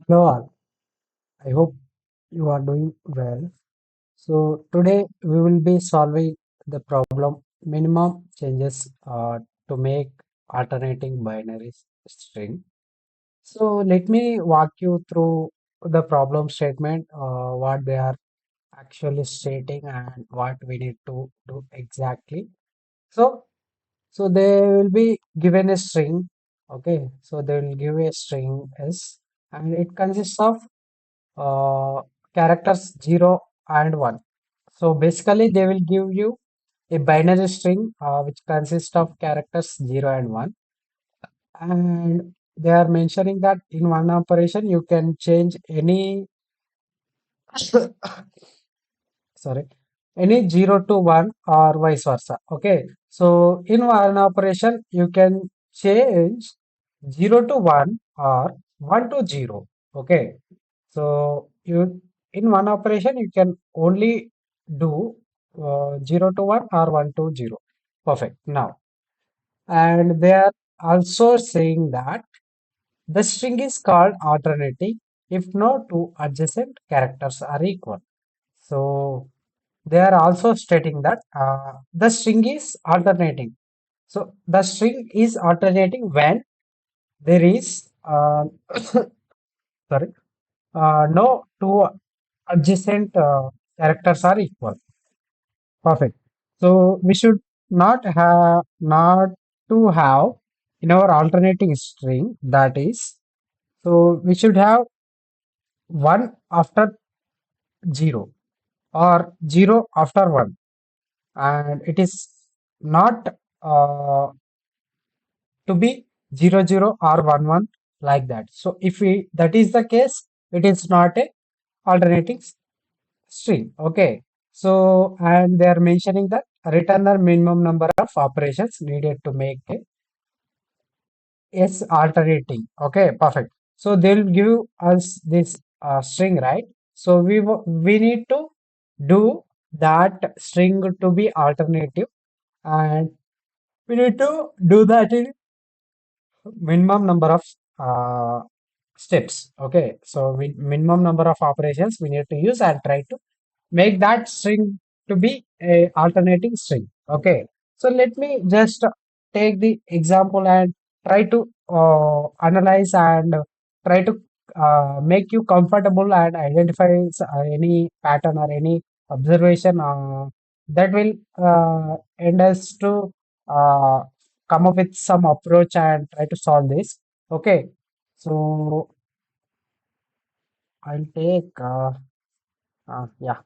Hello all. I hope you are doing well. So today we will be solving the problem minimum changes to make alternating binary string. So let me walk you through the problem statement, what they are actually stating and what we need to do exactly. So so they will be given a string. Okay, so they will give a string S and it consists of uh, characters 0 and 1. So basically, they will give you a binary string which consists of characters 0 and 1. And they are mentioning that in one operation, you can change any, sorry, any 0 to 1 or vice versa. Okay. So in one operation, you can change 0 to 1 or 1 to 0. Okay. So you in one operation you can only do 0 to 1 or 1 to 0. Perfect. Now, and they are also saying that the string is called alternating if no two adjacent characters are equal. So they are also stating that the string is alternating. So the string is alternating when there is sorry no two adjacent characters are equal. Perfect. So we should not to have in our alternating string that is so we should have one after zero or zero after one and it is not to be zero zero or one one like that. So if we that is the case, it is not a alternating string. Okay. So, and they are mentioning that return the minimum number of operations needed to make a S alternating. Okay, perfect. So they'll give us this string, right? So we need to do that string to be alternative, and we need to do that in minimum number of uh, steps. Okay, so minimum number of operations we need to use and try to make that string to be a alternating string. Okay, so let me just take the example and try to analyze and try to make you comfortable and identify any pattern or any observation that will end us to uh, come up with some approach and try to solve this. Okay, so I'll take yeah,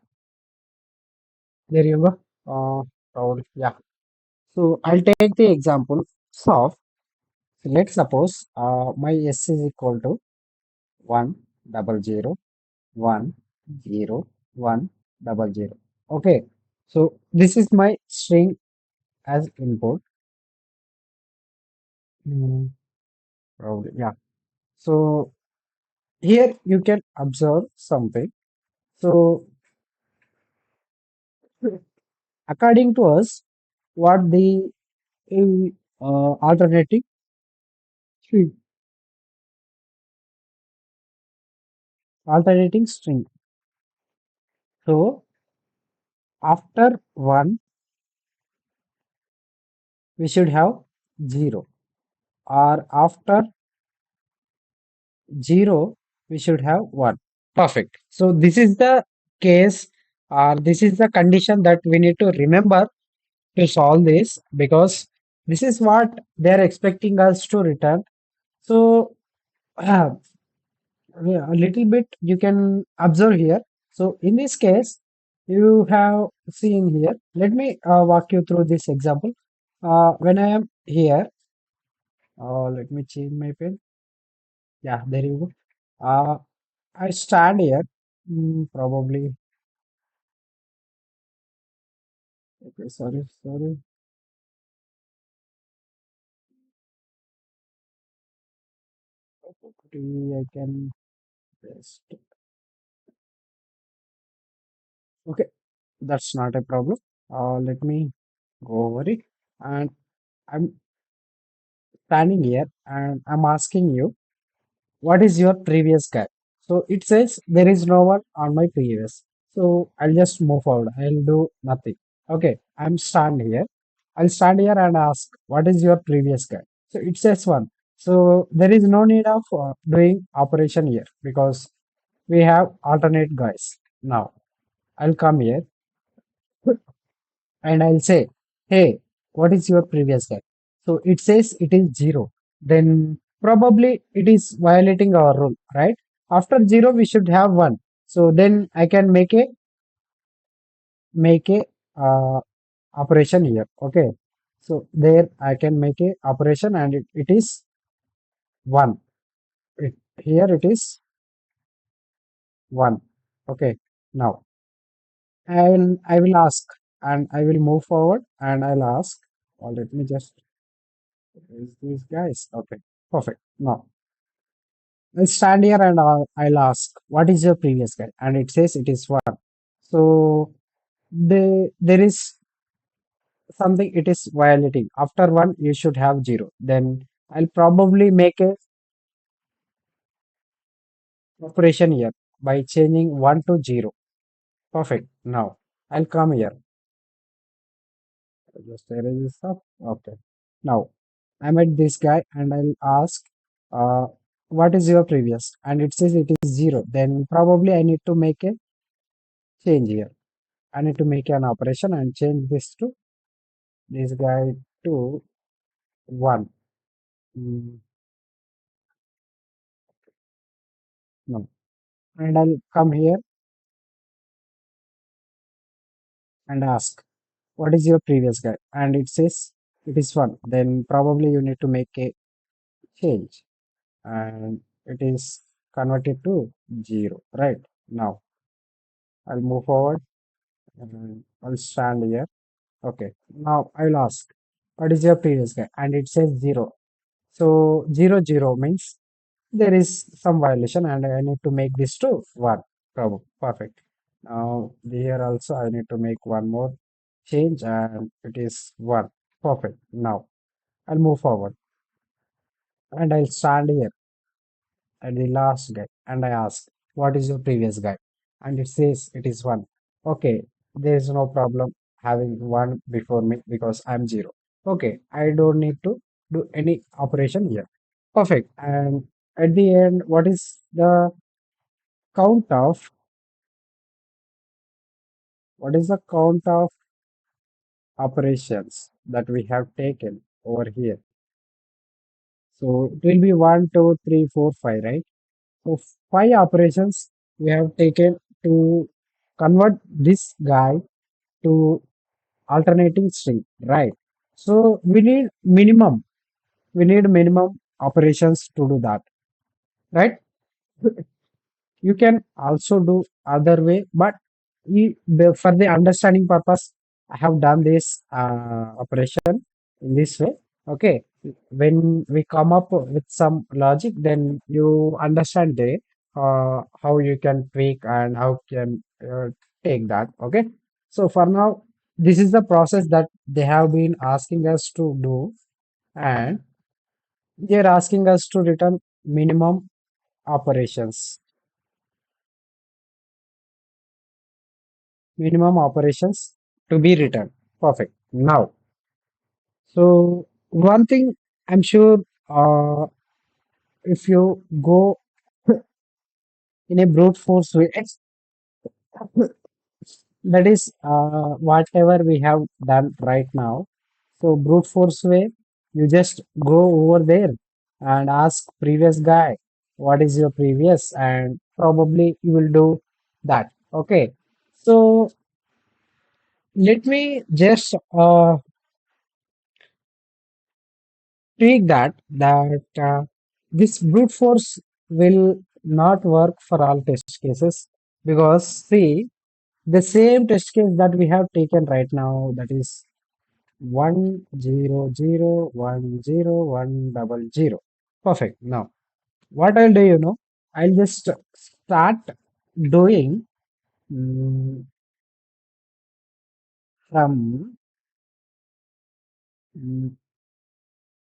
there you go. Probably, yeah. So I'll take the example of let's suppose my S is equal to 1 double 0 1 0 1 double 0. Okay, so this is my string as input. Mm, probably, yeah. So here you can observe something. So according to us, what the alternating string, alternating string. So after 1, we should have 0, or after 0, we should have 1. Perfect. So this is the case, or this is the condition that we need to remember to solve this because this is what they are expecting us to return. So yeah, a little bit you can observe here. So in this case, you have seen here. Let me walk you through this example. When I am here, let me change my pen. Yeah, there you go. I stand here. Probably. Okay, sorry, sorry. Probably I can just. Okay, that's not a problem. Let me go over it. And I'm standing here and I'm asking you, what is your previous guy? So it says there is no one on my previous. So I'll just move forward. I'll do nothing. Okay, I'm stand here. I'll stand here and ask, what is your previous guy? So it says one. So there is no need of doing operation here because we have alternate guys. Now I'll come here and I'll say, hey, what is your previous guy? So it says it is zero. Then probably it is violating our rule, right? After zero, we should have one. So then I can make a operation here. Okay. So there I can make a operation and it is one. Here it is one. Okay. Now I will ask and I will move forward and I'll ask. Or let me just is these guys. Okay. Perfect. Now I'll stand here and I'll ask, what is your previous guy? And it says it is one. So there is something it is violating. After one, you should have zero. Then I'll probably make a operation here by changing one to zero. Perfect. Now I'll come here. I'll just erase this up. Okay. Now I'm at this guy and I'll ask, uh, what is your previous? And it says it is zero. Then probably I need to make a change here. I need to make an operation and change this guy to one. Mm, no. And I'll come here and ask, what is your previous guy? And it says it is one. Then probably you need to make a change and it is converted to zero. Right now, I'll move forward and I'll stand here. Okay. Now I'll ask, what is your previous guy? And it says zero. So zero zero means there is some violation and I need to make this to one. Perfect. Now here also I need to make one more change and it is one. Perfect. Now I'll move forward and I'll stand here at the last guy and I ask, what is your previous guy? And it says it is one. Okay, there is no problem having one before me because I'm zero. Okay, I don't need to do any operation here. Perfect. And at the end, what is the count of what is the count of operations that we have taken over here? So it will be one, two, three, four, five, right? So five operations we have taken to convert this guy to alternating string, right? So we need minimum operations to do that, right? You can also do other way, but for the understanding purpose, I have done this operation in this way. Okay, when we come up with some logic, then you understand the how you can tweak and how can take that. Okay, so for now, this is the process that they have been asking us to do, and they are asking us to return minimum operations. Minimum operations to be written. Perfect. Now, so one thing I'm sure if you go in a brute force way, that is whatever we have done right now. So brute force way, you just go over there and ask previous guy, what is your previous, and probably you will do that. Okay. So let me just tweak that this brute force will not work for all test cases because see the same test case that we have taken right now, that is 100 100 100. Perfect. Now what I'll do, I'll just start doing mm, from mm,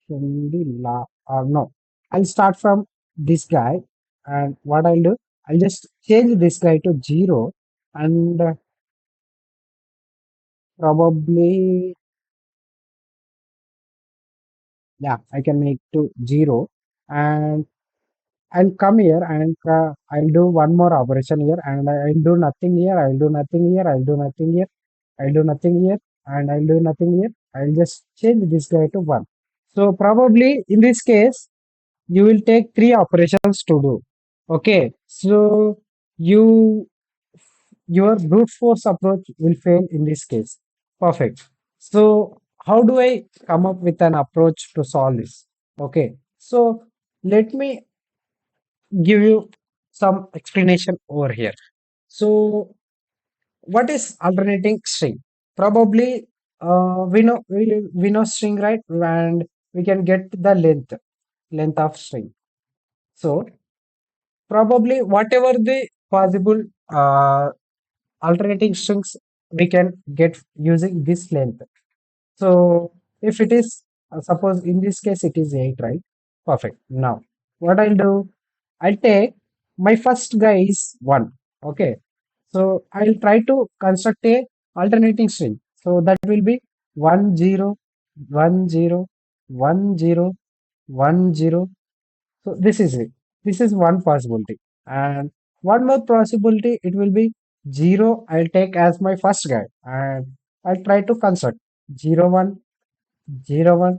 from the la or no, I'll start from this guy and what I'll do. I'll just change this guy to 0 and probably, yeah, I can make to 0 and I'll come here and I'll do one more operation here and I'll do nothing here, I'll do nothing here, I'll do nothing here, I'll do nothing here, and I'll do nothing here. I'll just change this guy to 1. So probably in this case, you will take 3 operations to do. Okay, so you your brute force approach will fail in this case. Perfect. So how do I come up with an approach to solve this? Okay, so let me give you some explanation over here. So what is alternating string? Probably we know string, right? And we can get the length of string. So probably whatever the possible alternating strings we can get using this length. So if it is suppose in this case it is 8, right? Perfect. Now what I'll do, I'll take my first guy is 1. Okay. So I'll try to construct a alternating string. So that will be 1 0 1 0 1 0 1 0. So this is it. This is one possibility. And one more possibility, it will be 0. I'll take as my first guy and I'll try to construct 0 1 0 1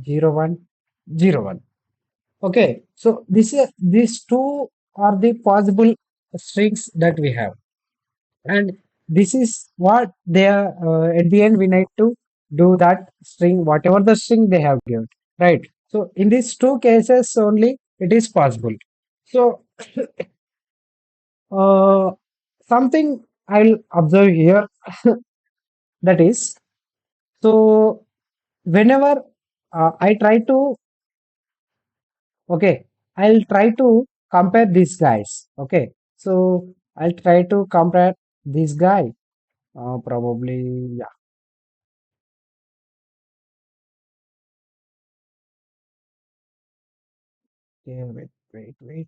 0 1 0 1. Okay. So these two are the possible strings that we have. And this is what they are at the end we need to do that string, whatever the string they have given, right? So in these two cases only it is possible. So uh, something I'll observe here, that is, so whenever I try to, okay, I'll try to compare these guys. Okay, so I'll try to compare this guy, probably, yeah. Okay, wait.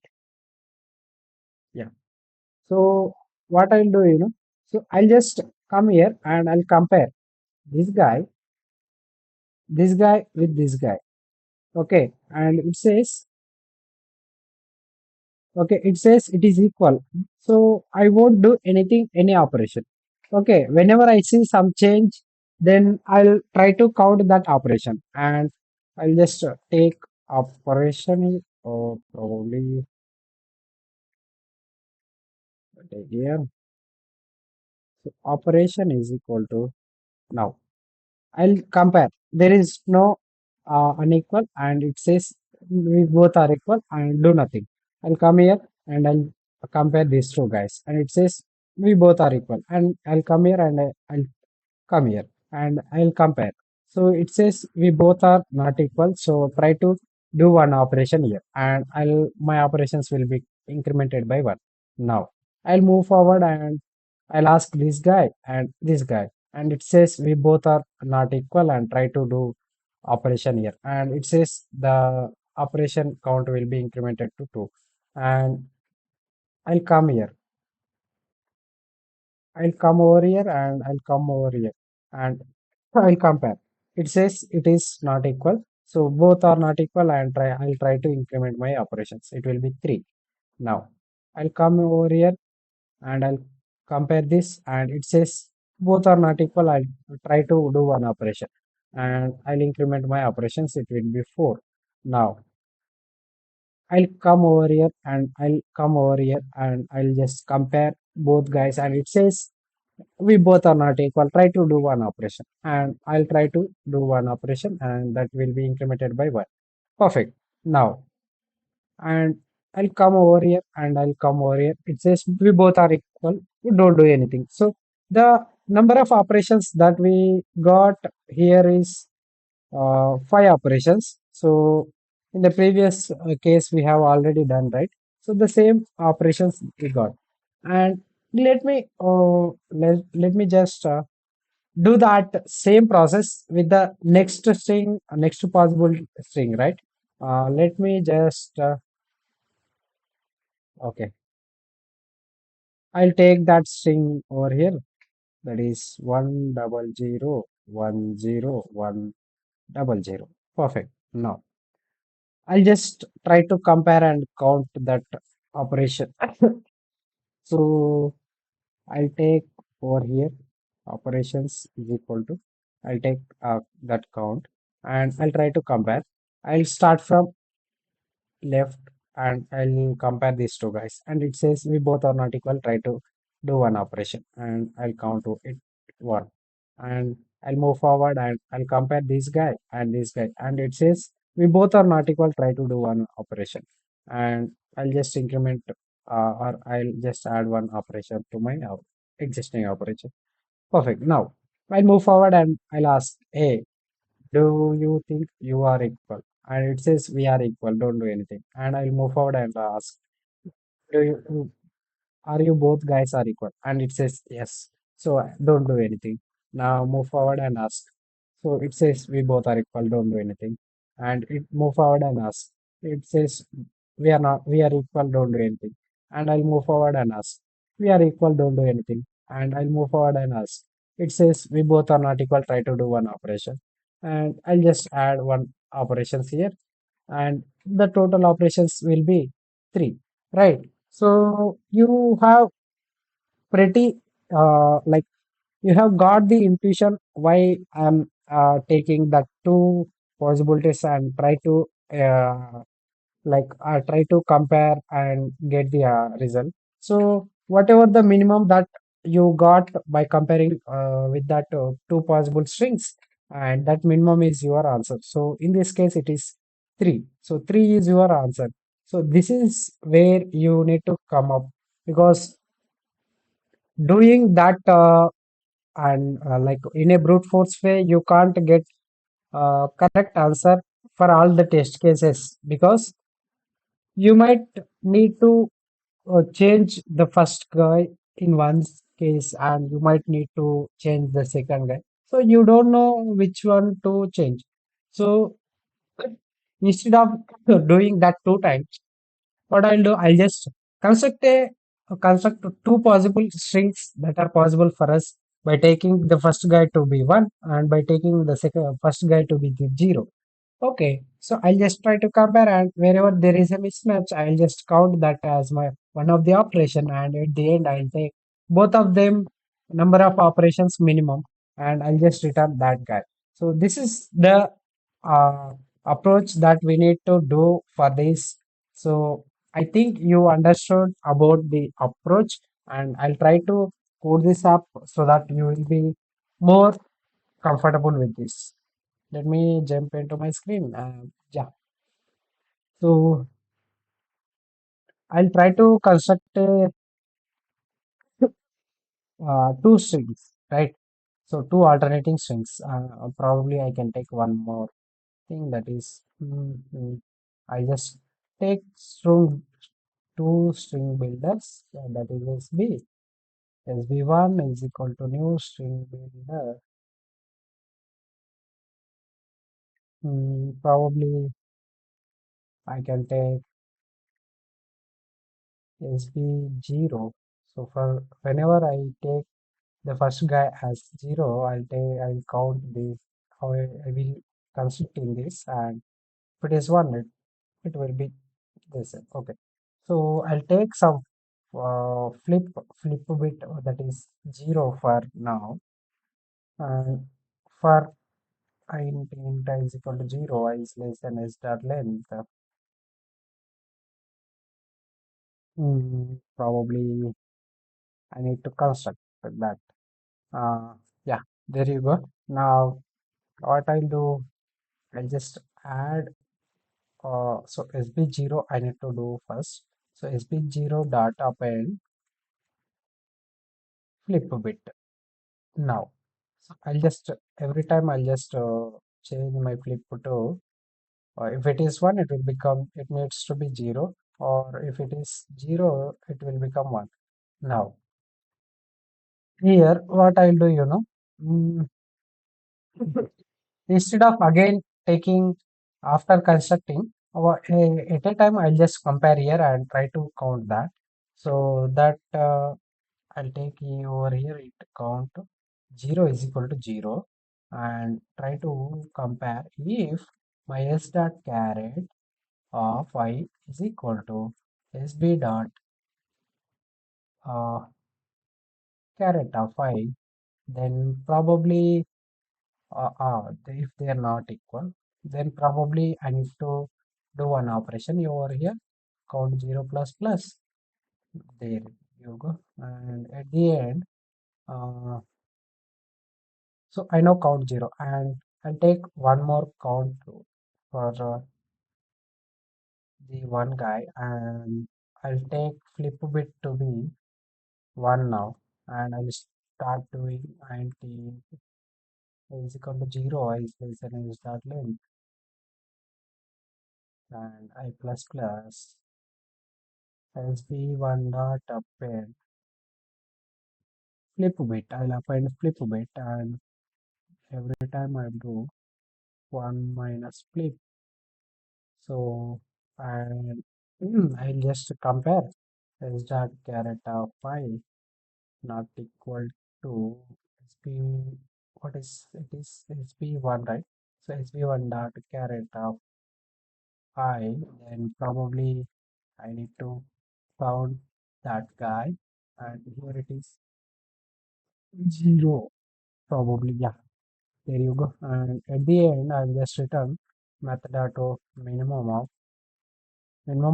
Yeah. So what I'll do, so I'll just come here and I'll compare this guy with this guy. Okay. And it says, okay, it says it is equal. So I won't do anything, any operation. Okay. Whenever I see some change, then I'll try to count that operation and I'll just take operation or probably take here. So operation is equal to now. I'll compare. There is no unequal and it says we both are equal and do nothing. I'll come here and I'll compare these two guys and it says we both are equal and I'll come here and I'll come here and I'll compare. So it says we both are not equal. So try to do one operation here and my operations will be incremented by 1. Now I'll move forward and I'll ask this guy and this guy and it says we both are not equal and try to do operation here and it says the operation count will be incremented to 2 and I'll come here, I'll come over here and I'll come over here and I'll compare. It says it is not equal. So both are not equal and I'll try to increment my operations. It will be 3. Now I'll come over here and I'll compare this and it says both are not equal. I'll try to do one operation and I'll increment my operations. It will be 4. Now I'll come over here and I'll come over here and I'll just compare both guys and it says we both are not equal. Try to do one operation and I'll try to do one operation and that will be incremented by 1. Perfect. Now and I'll come over here and I'll come over here. It says we both are equal. We don't do anything. So the number of operations that we got here is 5 operations. So in the previous case we have already done, right? So the same operations we got. And let me just do that same process with the next string, next possible string, right? Let me just okay. I'll take that string over here. That is 100 100 100. Perfect. Now I'll just try to compare and count that operation. So I'll take over here operations is equal to, I'll take that count and I'll try to compare. I'll start from left and I'll compare these two guys. And it says we both are not equal. Try to do one operation and I'll count to it one. And I'll move forward and I'll compare this guy and this guy. And it says we both are not equal. Try to do one operation. And I'll just increment or I'll just add one operation to my existing operation. Perfect. Now I'll move forward and I'll ask, hey, do you think you are equal? And it says we are equal, don't do anything. And I'll move forward and ask, do you are you both guys are equal? And it says yes. So don't do anything. Now move forward and ask. So it says we both are equal, don't do anything. And it move forward and ask. It says we are equal, don't do anything. And I'll move forward and ask. We are equal, don't do anything. And I'll move forward and ask. It says we both are not equal, try to do one operation. And I'll just add one operations here. And the total operations will be three, right? So you have pretty like you have got the intuition why I'm taking the two possibilities and try to try to compare and get the result. So whatever the minimum that you got by comparing with that two possible strings, and that minimum is your answer. So in this case, it is three. So three is your answer. So this is where you need to come up because doing that and like in a brute force way, you can't get correct answer for all the test cases because you might need to change the first guy in one case and you might need to change the second guy. So you don't know which one to change. So instead of doing that two times, what I'll do, I'll just construct construct two possible strings that are possible for us by taking the first guy to be one and by taking the second first guy to be the zero. Okay, so I'll just try to compare and wherever there is a mismatch, I'll just count that as my one of the operation and at the end I'll take both of them number of operations minimum and I'll just return that guy. So this is the uh, approach that we need to do for this. So I think you understood about the approach and I'll try to code this up so that you will be more comfortable with this. Let me jump into my screen. Yeah. So I'll try to construct two strings, right? So two alternating strings. Probably I can take one more thing that is, I just take string two string builders. That is SB. SB1 is equal to new string builder. Probably I can take SB0. So for whenever I take the first guy as 0, I'll count this how I will construct in this and if it is 1 it will be this. Okay. So I'll take some flip bit that is 0 for now and for int I is equal to 0 I is less than s dot length. Probably I need to construct that. Yeah, there you go. Now what I'll do, I'll just add so SB0 I need to do first. So SB0 dot append flip bit. Now, so I'll just every time I'll just change my flip to if it is 1 it will become it needs to be 0 or if it is 0 it will become 1. Now here what I'll do mm, instead of again taking after constructing at a time I'll just compare here and try to count that so that I'll take over here it count 0 is equal to 0 and try to compare if my s dot caret of I is equal to sb dot uh, caret of I, then probably if they are not equal, then probably I need to do one operation over here, count 0 plus plus. There you go. And at the end, uh, so I now count 0 and I'll take one more count for the one guy and I'll take flip bit to be 1 now and I'll start doing int is equal to 0 I space and I start length and I plus plus sb1 dot append flip bit. I'll append flip bit and every time I do 1 minus flip. So and I'll just compare s dot caret of phi not equal to sp what is it is sp1 right? So sp1 dot caret of phi, then probably I need to count that guy and here it is 0 probably, yeah, there you go. And at the end I'll just return method auto minimum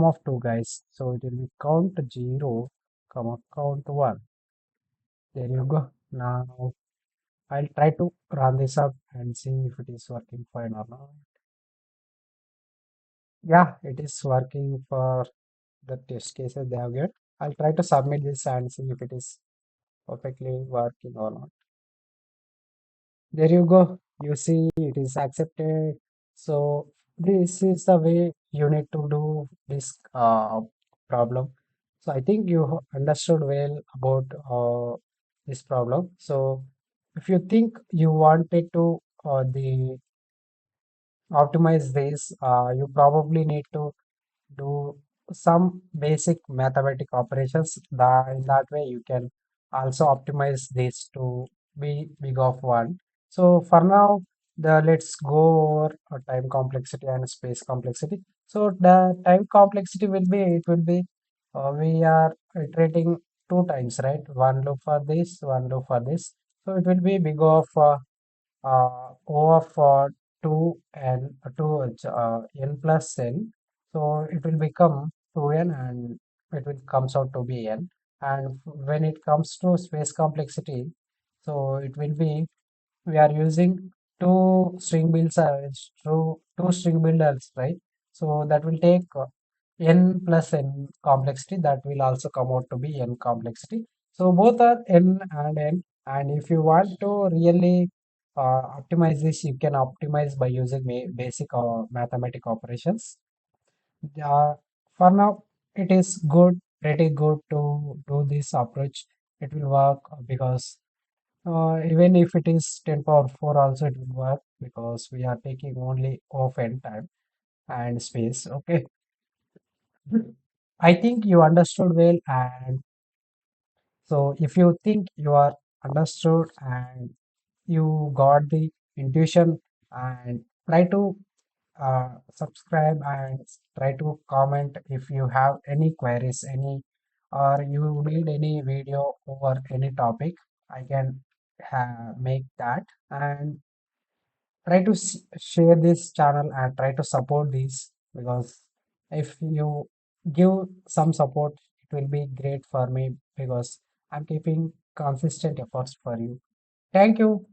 of two guys, so it will be count 0 comma count 1. There you go. Now I'll try to run this up and see if it is working fine or not. Yeah, it is working for the test cases they have get. I'll try to submit this and see if it is perfectly working or not. There you go. You see, it is accepted. So this is the way you need to do this problem. So I think you understood well about this problem. So if you think you wanted to the optimize this, you probably need to do some basic mathematic operations. In that way, you can also optimize this to be big of one. So for now, let's go over time complexity and space complexity. So the time complexity will be we are iterating two times, right? One loop for this, one loop for this. So it will be big of O of 2 and 2 n plus n. So it will become 2n and it will comes out to be n. And when it comes to space complexity, so it will be we are using two string builders, right? So that will take n plus n complexity. That will also come out to be n complexity. So both are n and n. And if you want to really optimize this, you can optimize by using basic mathematic operations. Uh, for now, it is pretty good to do this approach. It will work because even if it is 10 power 4 also it will work because we are taking only off n time and space. Okay. I think you understood well, and so if you think you are understood and you got the intuition and try to subscribe and try to comment if you have any queries, any or you need any video over any topic, I can make that and try to share this channel and try to support this because if you give some support, it will be great for me because I'm keeping consistent efforts for you. Thank you.